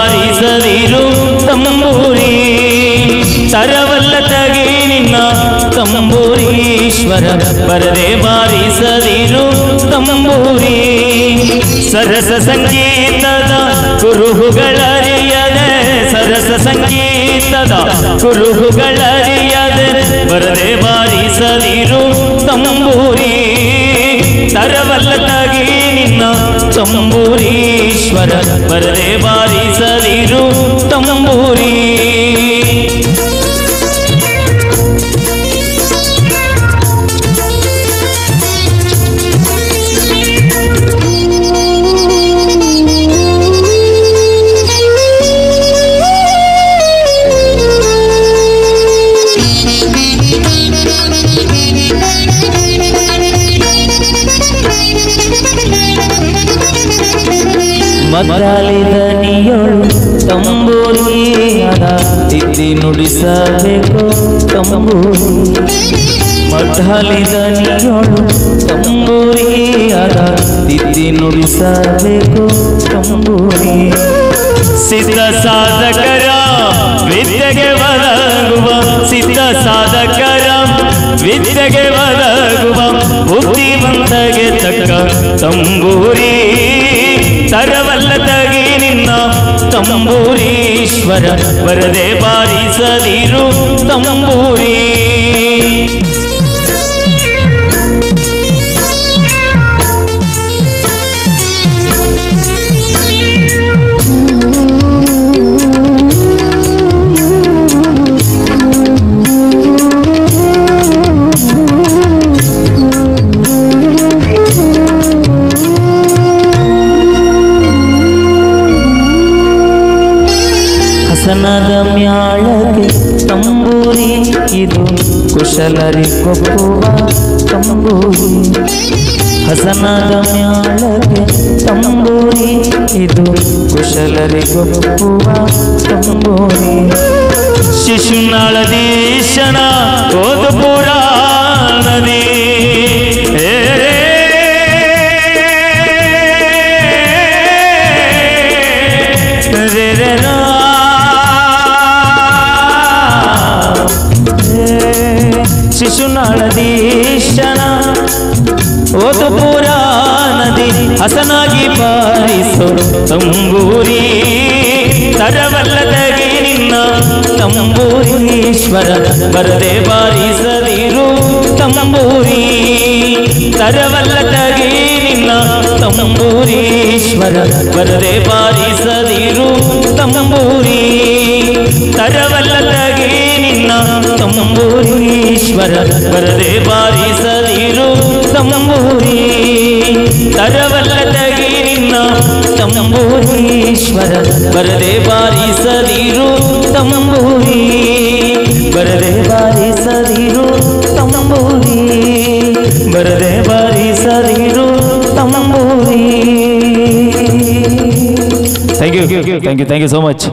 ಬಾರಿಸದಿರು ತಂಬೂರಿ ತರವಲ್ಲ ತಗಿ ನಿನ್ನ ತಂಬೂರೀಶ್ವರ ಬರದೆ ಬಾರಿಸದಿರು ತಂಬೂರಿ ಸರಸ ಸಂಗೀತದ ಕುರುಹುಗಳರಿಯದೆ ಸರಸ ಸಂಗೀತದ ಕುರುಹುಗಳರಿಯದೆ ಬರದೆ ಬಾರಿಸದಿರು ತಂಬೂರಿ ತರವಲ್ಲ ತಗಿ ನಿನ್ನ ತಂಬೂರೀಶ್ವರ ಬರದೆ ಬಾರಿಸದಿರು ತಂಬೂರಿ ಮದ್ದಾಲಿದ ನೀಯೊಳು ತಂಬೂರಿಯಾದ ತಿದ್ದಿ ನುಡಿಸಬೇಕು ತಂಬೂರಿ ಮದ್ದಾಲಿದ ನೀಯೊಳು ತಂಬೂರಿಯಾದ ತಿದ್ದಿ ನುಡಿಸಬೇಕು ತಂಬೂರಿ ಸಿದ್ಧ ಸಾಧಕರ ವಿದ್ಯೆಗೆ ಒದಗುವ ಸಿದ್ಧ ಸಾಧಕರ ವಿದ್ಯೆಗೆ ಒದಗುವ ಬುದ್ಧಿವಂತಗೆ ತಕ್ಕ ತಂಬೂರಿ ತರವಲ್ಲ ತಗಿ ನಿನ್ನ ತಂಬೂರೀಶ್ವರ ಬರದೆ ಬಾರಿಸದಿರು ತಂಬೂರಿ ಹಸನದ ಮ್ಯಾಳಗೆ ತಂಬೂರಿ ಇದು ಕುಶಲರಿಗೊಪ್ಪುವ ತಂಬೂರಿ ಹಸನದ ಮ್ಯಾಳಗೆ ತಂಬೂರಿ ಇದು ಕುಶಲರಿಗೊಪ್ಪುವ ತಂಬೂರಿ ಶಿಶುನಾಳದೀಶನ ಓದು ಪುರಾಣದಿ ಶಿಶುನಾಳದೀಶನ ಓದು ಪುರಾಣದಿ ಹಸನಾಗಿ ಬಾರಿಸೋ ತಂಬೂರಿ ತರವಲ್ಲ ತಗಿ ನಿನ್ನ ತಂಬೂರೀಶ್ವರ ಬರದೆ ಬಾರಿಸದಿರು ತಂಬೂರಿ ತರವಲ್ಲ ತಗಿ ನಿನ್ನ ತಂಬೂರೀಶ್ವರ ಬರದೆ ಬಾರಿಸದಿರು ತಂಬೂರಿ ತರವಲ್ಲ ತಗಿ ನಿನ್ನ ತಂಬೂರೀಶ್ವರ ಬರದೆ ಬಾರಿಸದಿರು ತಂಬೂರಿ ತರವಲ್ಲ ತಗಿ ನಿನ್ನ ತಂಬೂರೀಶ್ವರ ಬರದೆ ಬಾರಿಸದಿರು ತಂಬೂರಿ ಬರದೆ ಬಾರಿಸದಿರು ತಂಬೂರಿ ಬರದೆ ಬಾರಿಸದಿರು ತಂಬೂರಿ ಥ್ಯಾಂಕ್ ಯು ಸೊ ಮಚ್